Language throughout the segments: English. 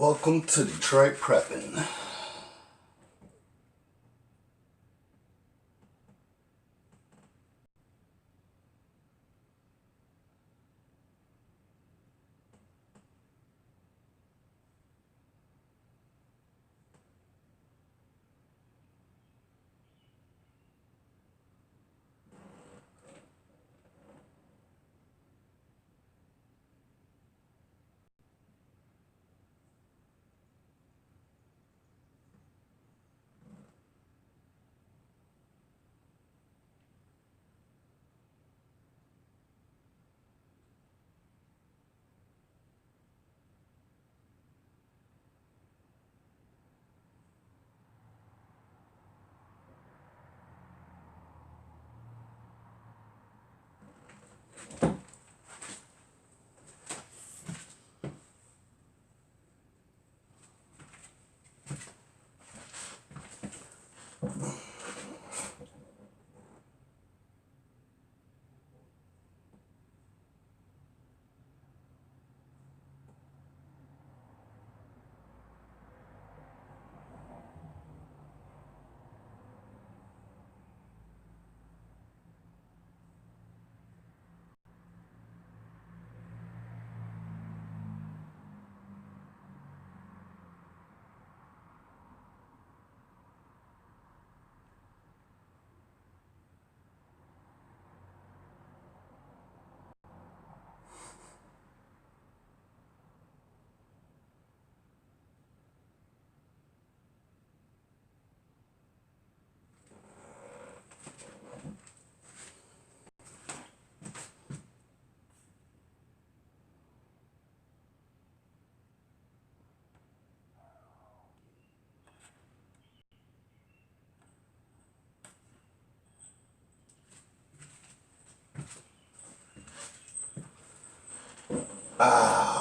Welcome to Detroit Prepping.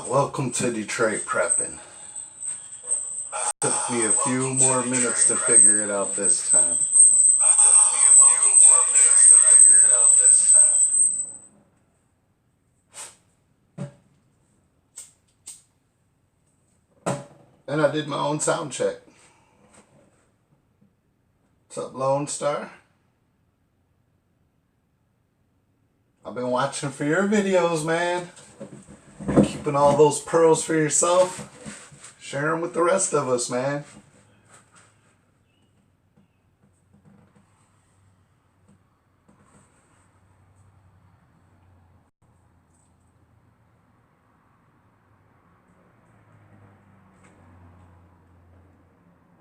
Welcome to Detroit Prepping. Took me a few more minutes to figure it out this time. And I did my own sound check. What's up, Lone Star? I've been watching for your videos, man. Keeping all those pearls for yourself. Share them with the rest of us, man.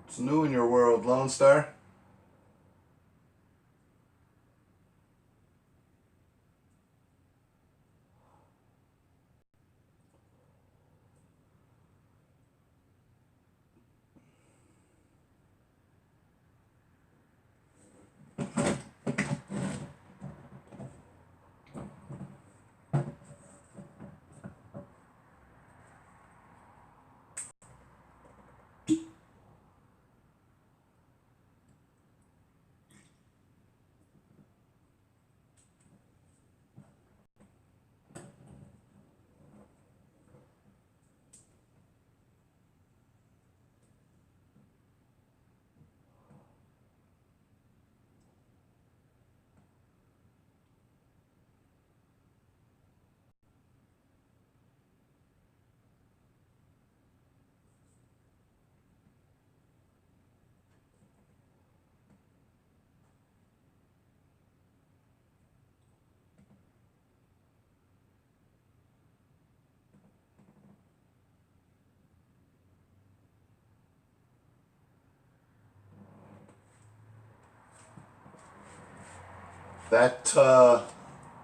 What's new in your world, Lone Star?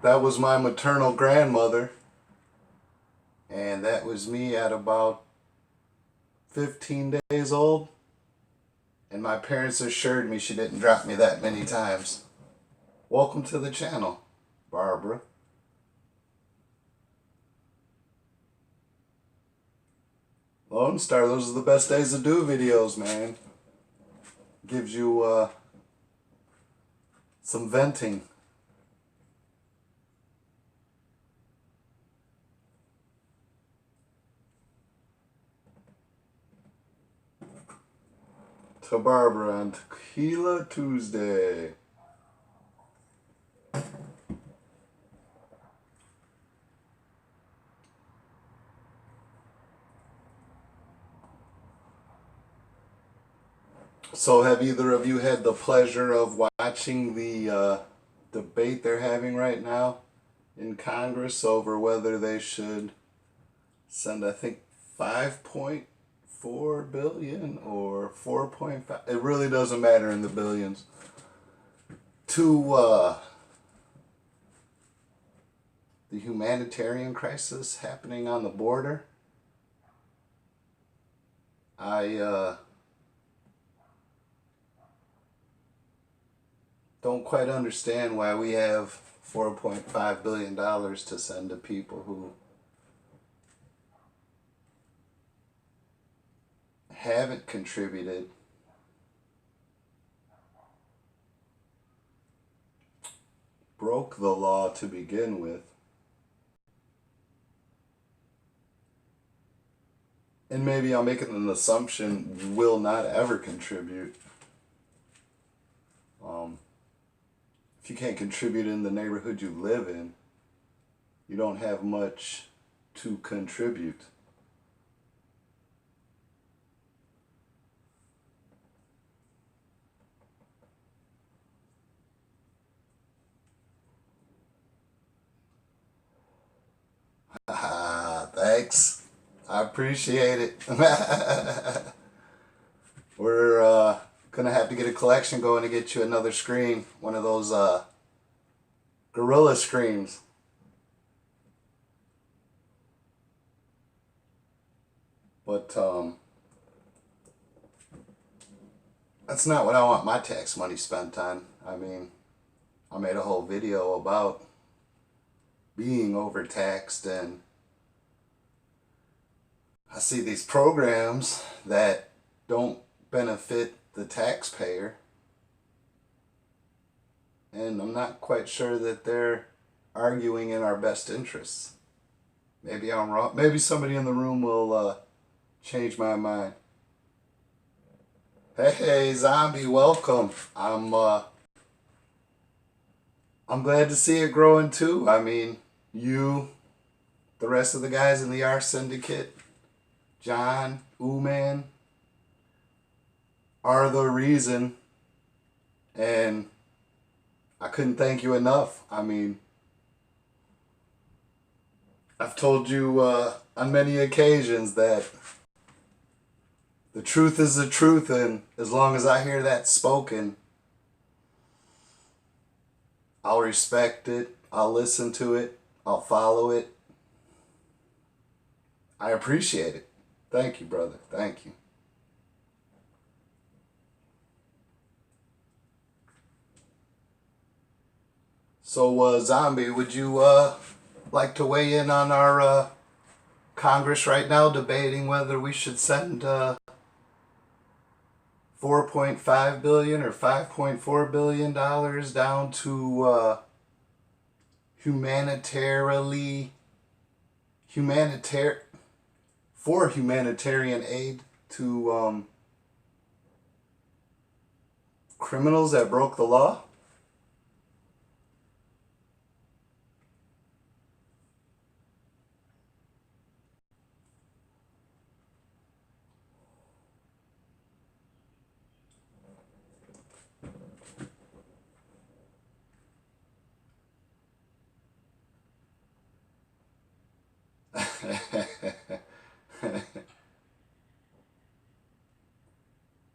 That was my maternal grandmother, and that was me at about 15 days old, and my parents assured me she didn't drop me that many times. Welcome to the channel, Barbara. Lone Star, those are the best days to do videos, man. Gives you some venting. to Barbara on Tequila Tuesday. So have either of you had the pleasure of watching the debate they're having right now in Congress over whether they should send, I think, 5.4 billion or 4.5, it really doesn't matter in the billions, to the humanitarian crisis happening on the border? I don't quite understand why we have $4.5 billion to send to people who haven't contributed, broke the law to begin with, and maybe I'm making an assumption will not ever contribute. If you can't contribute in the neighborhood you live in, you don't have much to contribute. Thanks. I appreciate it. We're gonna have to get a collection going to get you another screen, one of those gorilla screens. But that's not what I want my tax money spent on. I mean, I made a whole video about being overtaxed, and I see these programs that don't benefit the taxpayer, and I'm not quite sure that they're arguing in our best interests. Maybe I'm wrong. Maybe somebody in the room will change my mind. Hey, zombie, welcome. I'm glad to see it growing too. I mean, you, the rest of the guys in the R Syndicate, John, Ooman, are the reason, and I couldn't thank you enough. I mean, I've told you on many occasions that the truth is the truth, and as long as I hear that spoken, I'll respect it, I'll listen to it, I'll follow it. I appreciate it. Thank you, brother. Thank you. So, Zombie, would you like to weigh in on our Congress right now debating whether we should send 4.5 billion or 5.4 billion dollars down to humanitarian aid to criminals that broke the law?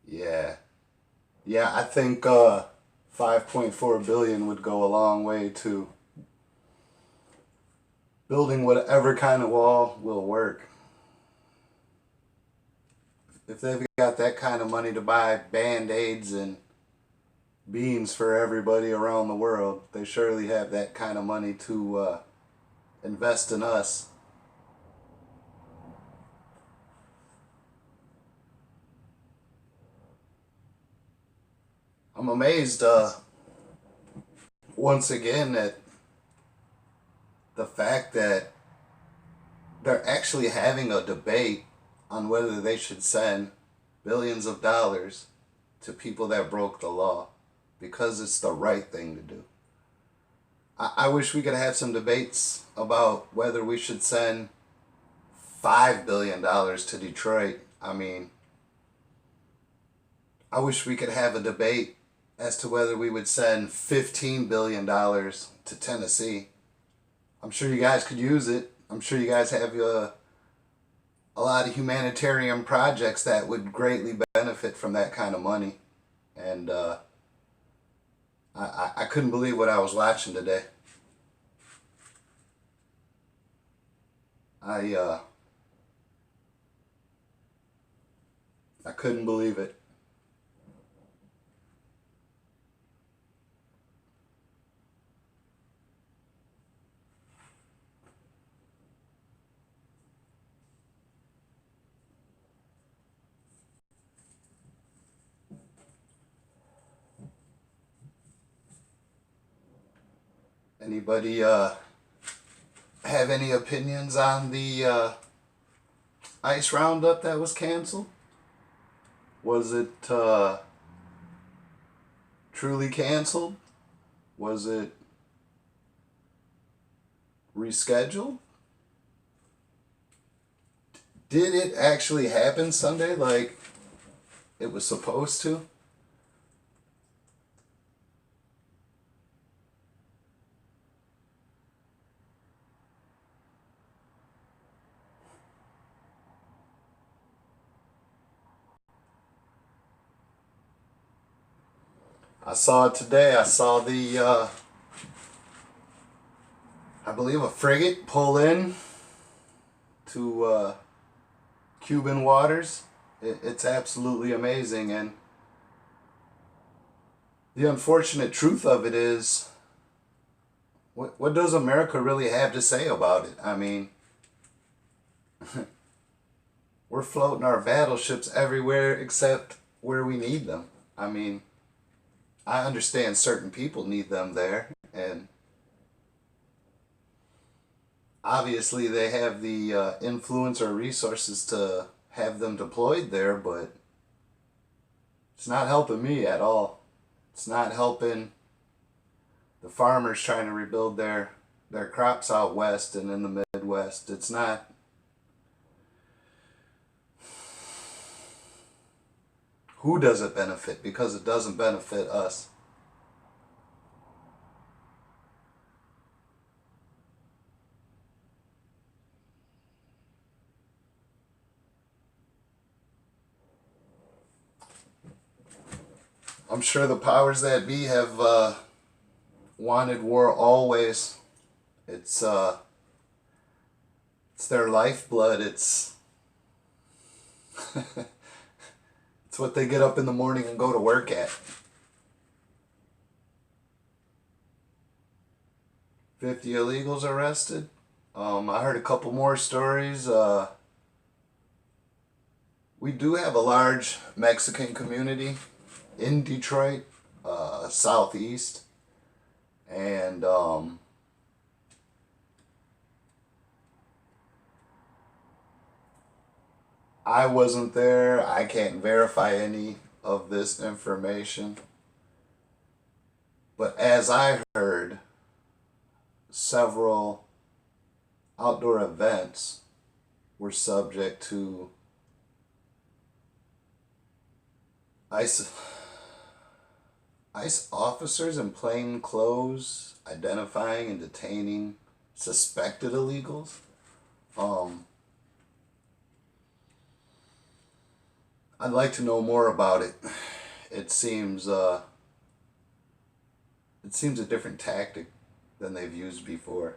Yeah. Yeah, I think 5.4 billion would go a long way to building whatever kind of wall will work. If they've got that kind of money to buy band-aids and beans for everybody around the world, they surely have that kind of money to invest in us. I'm amazed once again at the fact that they're actually having a debate on whether they should send billions of dollars to people that broke the law because it's the right thing to do. I wish we could have some debates about whether we should send $5 billion to Detroit. I mean, I wish we could have a debate as to whether we would send $15 billion to Tennessee. I'm sure you guys could use it. I'm sure you guys have a lot of humanitarian projects that would greatly benefit from that kind of money. And I couldn't believe what I was watching today. I couldn't believe it. Anybody have any opinions on the ice roundup that was canceled? Was it truly canceled? Was it rescheduled? Did it actually happen Sunday like it was supposed to? I saw it today. I saw the, I believe a frigate pull in to Cuban waters. It's absolutely amazing. And the unfortunate truth of it is, what does America really have to say about it? I mean, we're floating our battleships everywhere except where we need them. I mean, I understand certain people need them there, and obviously they have the influence or resources to have them deployed there, but it's not helping me at all. It's not helping the farmers trying to rebuild their crops out west and in the Midwest. It's not. Who does it benefit? Because it doesn't benefit us. I'm sure the powers that be have wanted war always. It's their lifeblood. It's it's what they get up in the morning and go to work at. 50 illegals arrested. I heard a couple more stories. We do have a large Mexican community in Detroit, southeast, and I wasn't there. I can't verify any of this information. But as I heard, several outdoor events were subject to ICE officers in plain clothes identifying and detaining suspected illegals. I'd like to know more about it. It seems a different tactic than they've used before.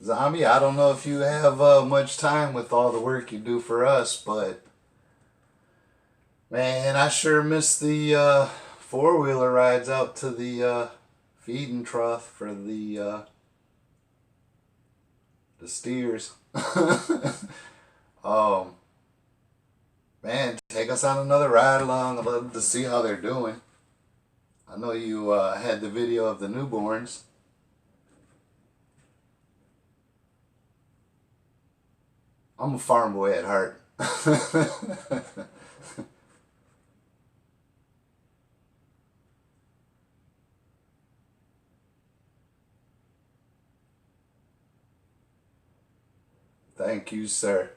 Zombie, I don't know if you have much time with all the work you do for us, but man, I sure miss the four-wheeler rides out to the feeding trough for the steers. um, Man, take us on another ride along. I'd love to see how they're doing. I know you had the video of the newborns. I'm a farm boy at heart. Thank you, sir.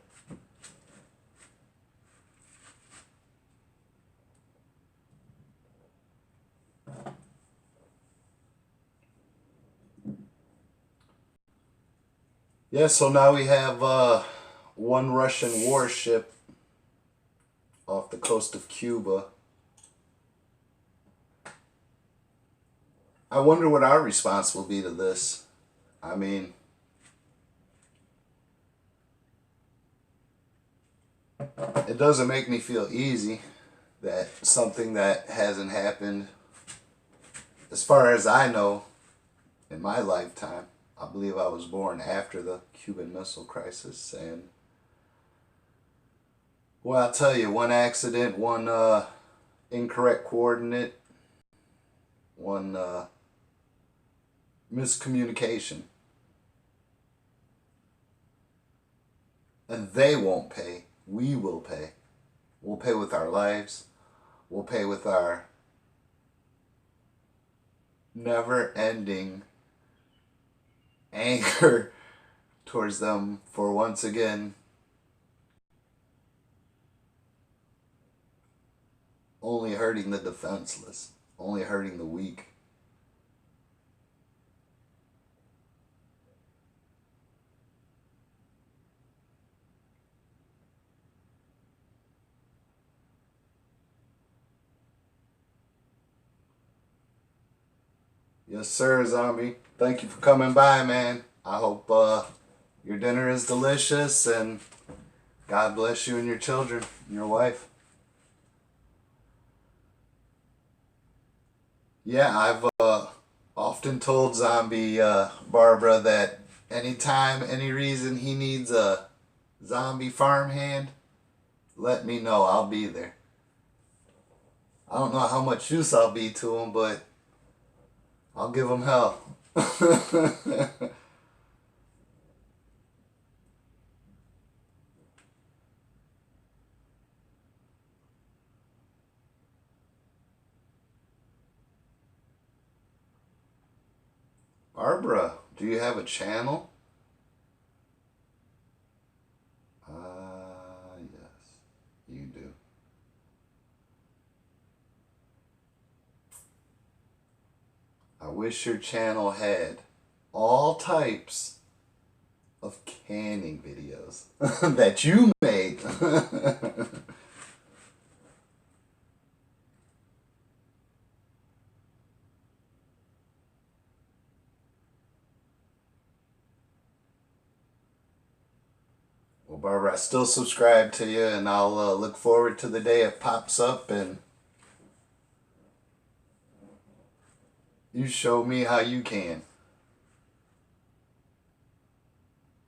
Yeah, so now we have one Russian warship off the coast of Cuba. I wonder what our response will be to this. I mean, it doesn't make me feel easy that something that hasn't happened, as far as I know, in my lifetime. I believe I was born after the Cuban Missile Crisis, and well, I'll tell you, one accident, one incorrect coordinate, one miscommunication, and they won't pay. We will pay. We'll pay with our lives. We'll pay with our never-ending anger towards them for once again only hurting the defenseless, only hurting the weak. Yes, sir, Zombie. Thank you for coming by, man. I hope your dinner is delicious, and God bless you and your children and your wife. Yeah, I've often told Zombie Barbara that anytime, any reason he needs a zombie farmhand, let me know. I'll be there. I don't know how much use I'll be to him, but I'll give him hell. Barbara, do you have a channel? Yes, you do. I wish your channel had all types of canning videos that you made. Well, Barbara, I still subscribe to you, and I'll look forward to the day it pops up and you show me how you can.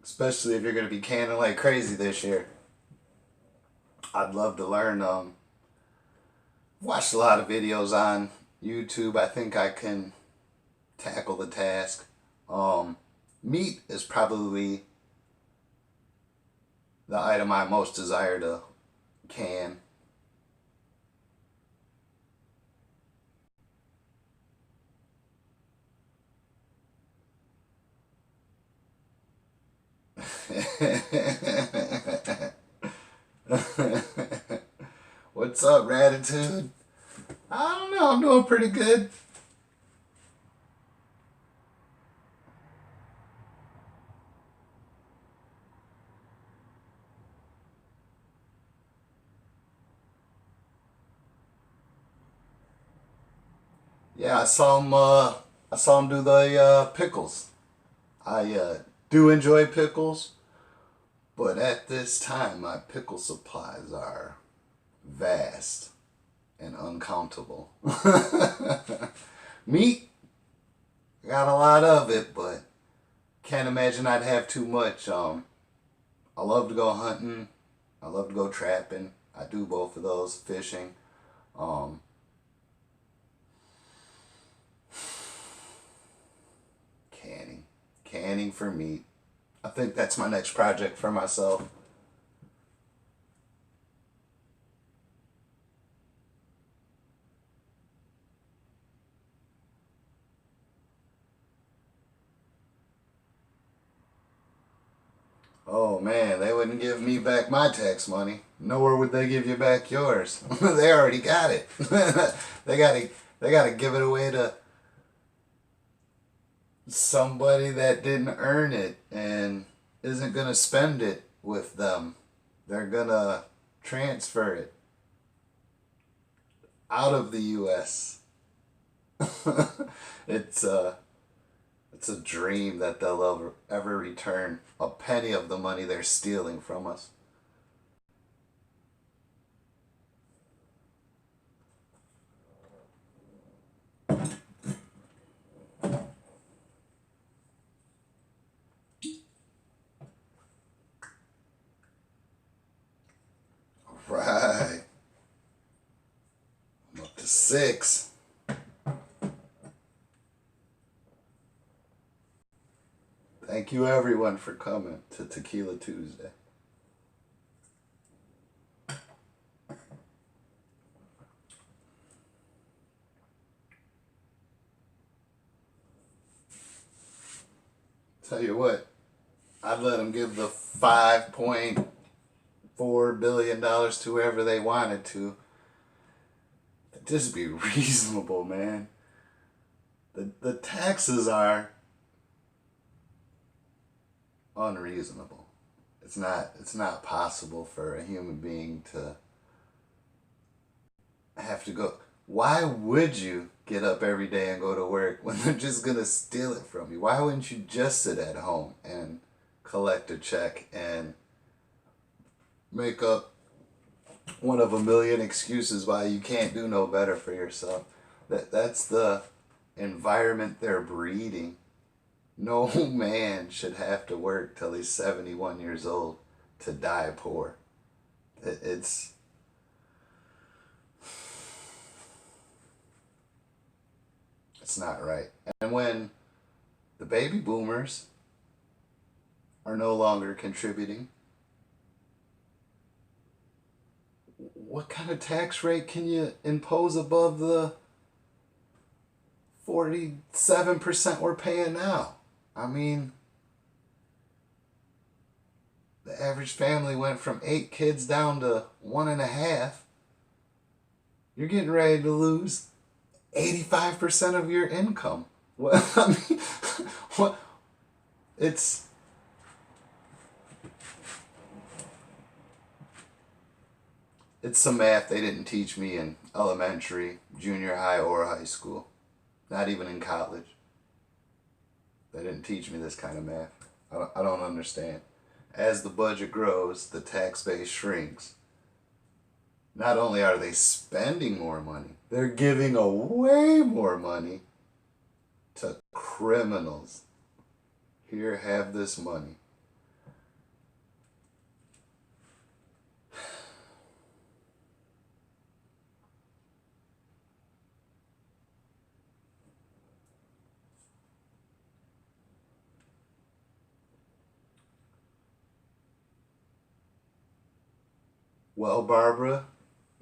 Especially if you're going to be canning like crazy this year. I'd love to learn. Watched a lot of videos on YouTube. I think I can tackle the task. Meat is probably the item I most desire to can. What's up, Ratitude? I don't know, I'm doing pretty good. Yeah, I saw him do the pickles. I do enjoy pickles, but at this time my pickle supplies are vast and uncountable. Meat, got a lot of it, but can't imagine I'd have too much. I love to go hunting. I love to go trapping. I do both of those, fishing. Um, canning. Canning for meat. I think that's my next project for myself. Oh man, they wouldn't give me back my tax money. Nor would they give you back yours. They already got it. they gotta they gotta give it away to somebody that didn't earn it and isn't gonna spend it with them. They're gonna transfer it out of the US. it's it's a dream that they'll ever return a penny of the money they're stealing from us. Right. I'm up to 6. Thank you everyone for coming to Tequila Tuesday. Tell you what, I'd let them give the $5.4 billion to whoever they wanted to. Just be reasonable, man. The taxes are unreasonable. It's not possible for a human being to have to go. Why would you get up every day and go to work when they're just gonna steal it from you? Why wouldn't you just sit at home and collect a check and make up one of a million excuses why you can't do no better for yourself? That's the environment they're breeding. No man should have to work till he's 71 years old to die poor. It's not right. And when the baby boomers are no longer contributing, what kind of tax rate can you impose above the 47% we're paying now? I mean, the average family went from 8 kids down to 1.5. You're getting ready to lose 85% of your income. What I mean, what it's some math they didn't teach me in elementary, junior high, or high school. Not even in college. They didn't teach me this kind of math. I don't understand. As the budget grows, the tax base shrinks. Not only are they spending more money, they're giving away more money to criminals. Here, have this money. Well, Barbara,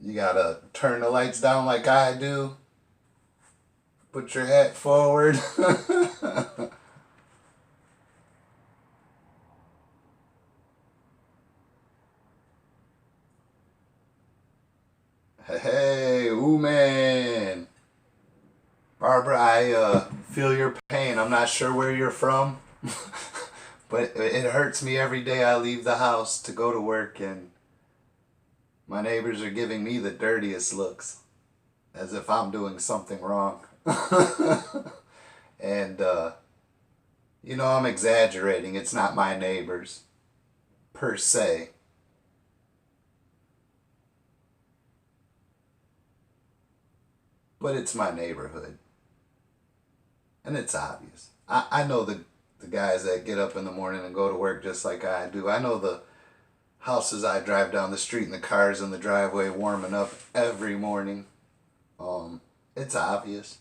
you gotta turn the lights down like I do. Put your hat forward. Hey, ooh man. Barbara, I feel your pain. I'm not sure where you're from, but it hurts me every day I leave the house to go to work and my neighbors are giving me the dirtiest looks as if I'm doing something wrong. And, I'm exaggerating. It's not my neighbors, per se. But it's my neighborhood. And it's obvious. I know the guys that get up in the morning and go to work just like I do. I know the houses I drive down the street and the cars in the driveway warming up every morning. It's obvious.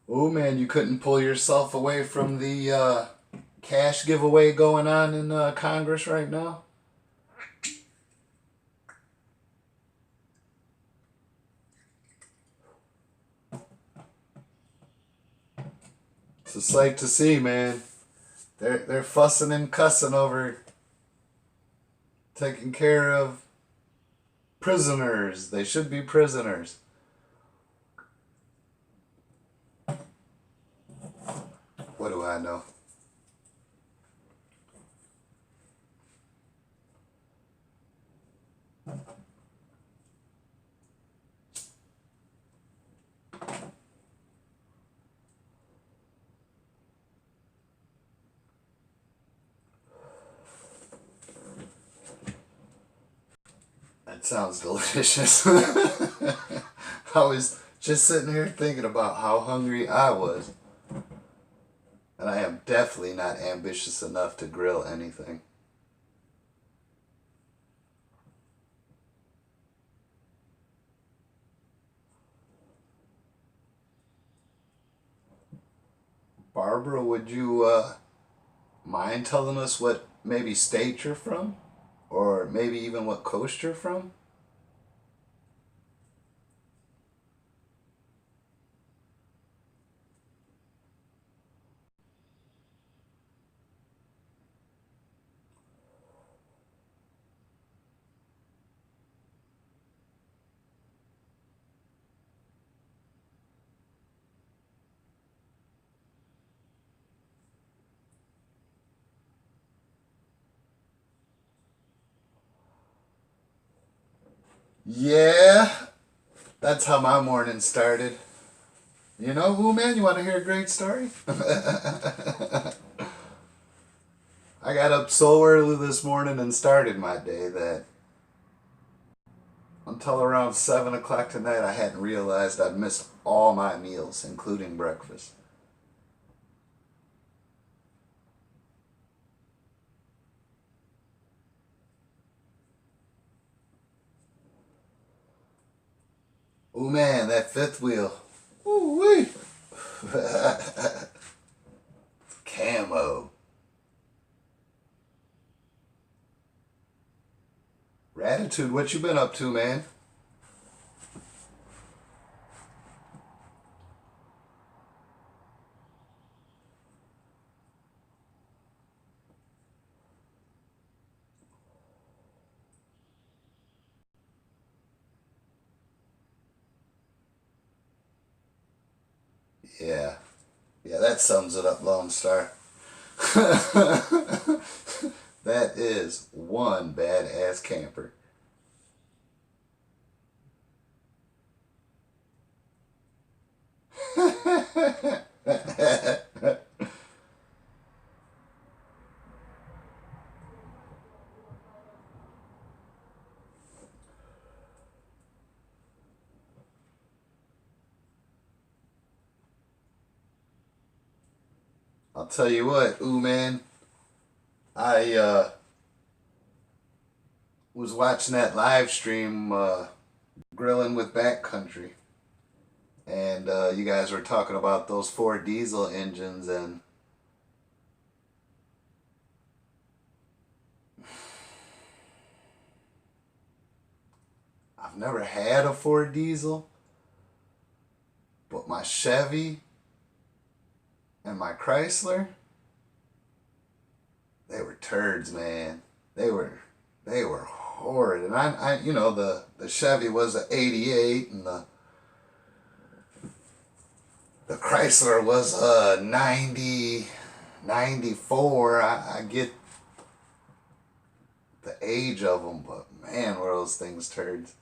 Oh man, you couldn't pull yourself away from the cash giveaway going on in Congress right now? It's a sight to see, man. They're fussing and cussing over taking care of prisoners. They should be prisoners. What do I know? That sounds delicious. I was just sitting here thinking about how hungry I was. And I am definitely not ambitious enough to grill anything. Barbara, would you mind telling us what maybe state you're from? Or maybe even what coast you're from? Yeah, that's how my morning started. You know who, man? You want to hear a great story? I got up so early this morning and started my day that until around 7 o'clock tonight I hadn't realized I'd missed all my meals, including breakfast. Oh man, that fifth wheel. Ooh wee. Camo. Ratitude, what you been up to, man? Yeah. Yeah, that sums it up, Lone Star. That is one badass camper. I'll tell you what, ooh man, I was watching that live stream, Grilling with Backcountry, and you guys were talking about those four diesel engines, and I've never had a Ford diesel, but my Chevy and my Chrysler, they were turds, man. They were horrid. And you know, the Chevy was a '88, and the Chrysler was a '94. I get the age of them, but man, were those things turds.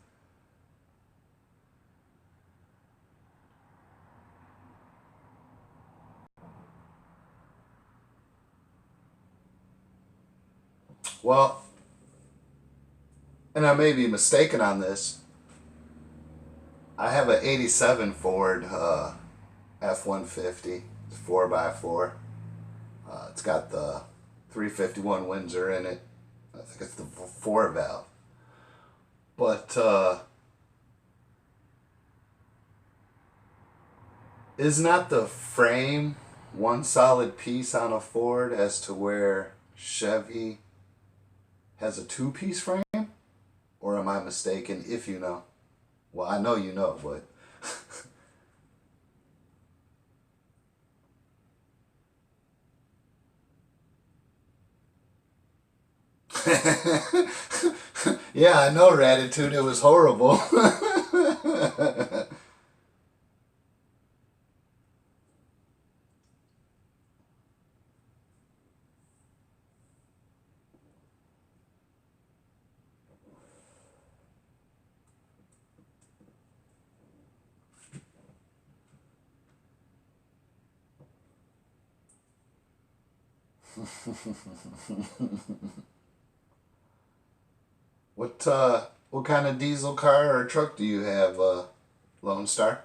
Well, and I may be mistaken on this. I have an '87 Ford F-150. It's 4x4. It's got the 351 Windsor in it. I think it's the 4 valve. But is not the frame one solid piece on a Ford as to where Chevy has a two-piece frame? Or am I mistaken, if you know? Well, I know you know, but Yeah, I know Ratatouille. It was horrible. What kind of diesel car or truck do you have, Lone Star?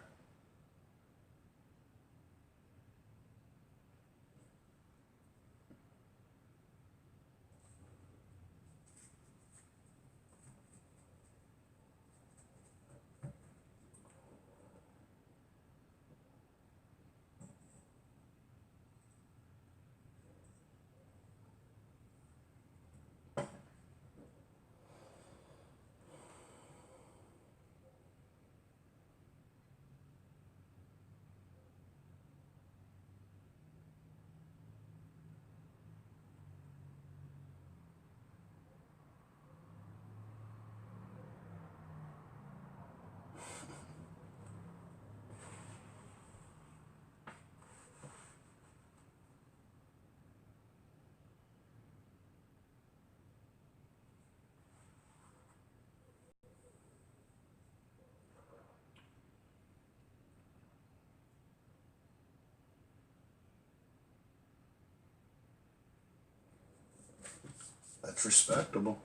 That's respectable.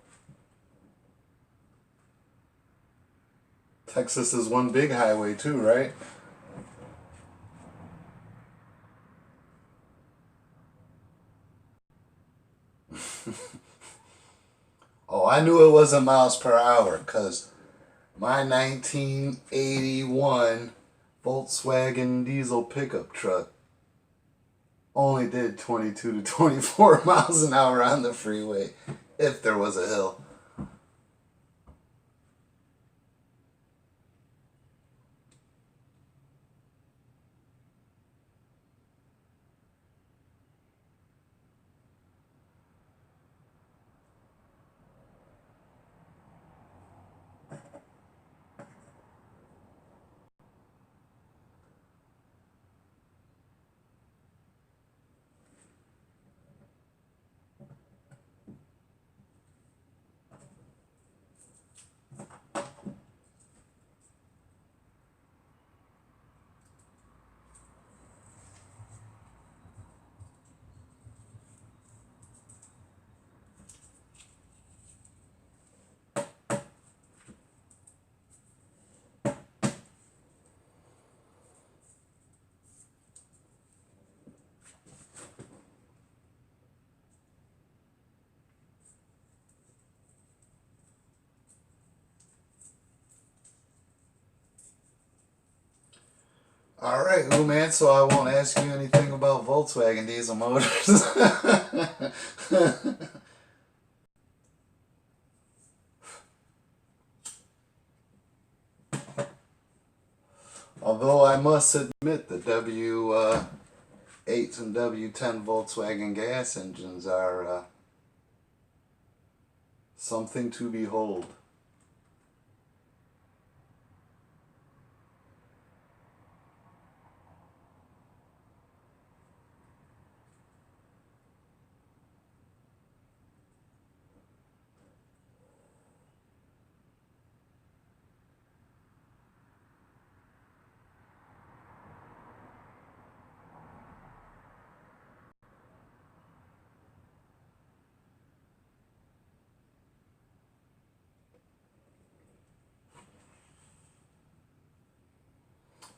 Texas is one big highway too, right? Oh, I knew it wasn't miles per hour because my 1981 Volkswagen diesel pickup truck only did 22 to 24 miles an hour on the freeway if there was a hill. All right, Ooh man, so I won't ask you anything about Volkswagen diesel motors. Although I must admit the W8s and W10 Volkswagen gas engines are something to behold.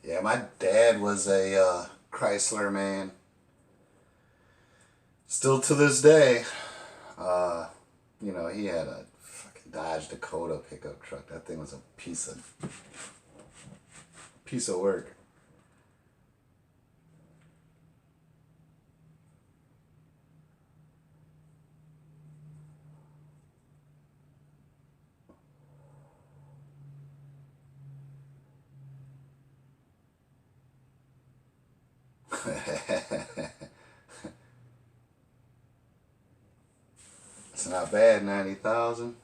Yeah, my dad was a Chrysler man. Still to this day, uh, he had a fucking Dodge Dakota pickup truck. That thing was a piece of work. That's not bad, 90,000.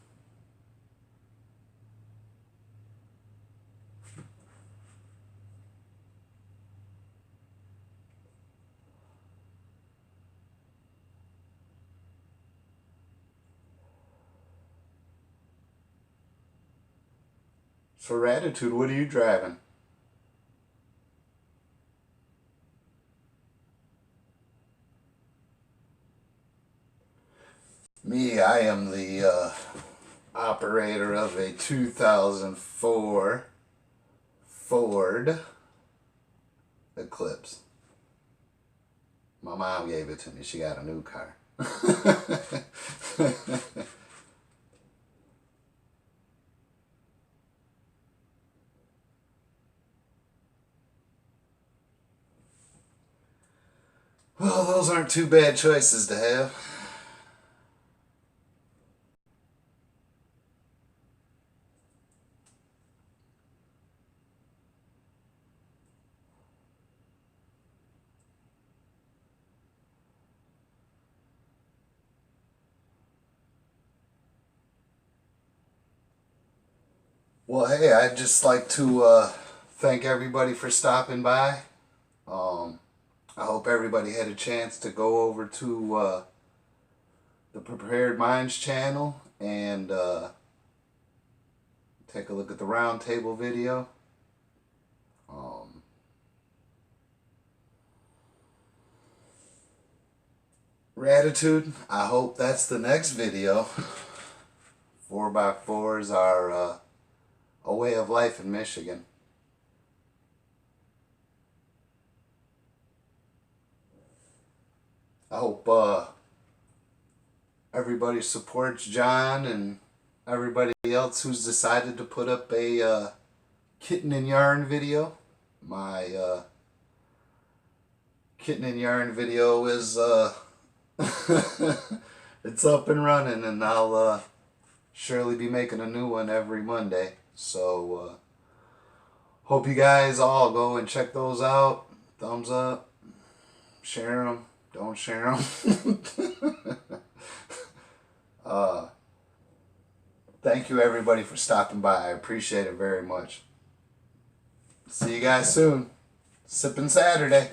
For attitude, what are you driving? Me, I am the operator of a 2004 Ford Eclipse. My mom gave it to me. She got a new car. Well, those aren't too bad choices to have. Well, hey, I'd just like to thank everybody for stopping by. I hope everybody had a chance to go over to the Prepared Minds channel and take a look at the roundtable video. Gratitude. I hope that's the next video. 4x4s are a way of life in Michigan. I hope everybody supports John and everybody else who's decided to put up a kitten and yarn video. My kitten and yarn video is it's up and running, and I'll surely be making a new one every Monday. So hope you guys all go and check those out. Thumbs up, share them, don't share them. Thank you everybody for stopping by. I appreciate it very much. See you guys soon. Sipping Saturday.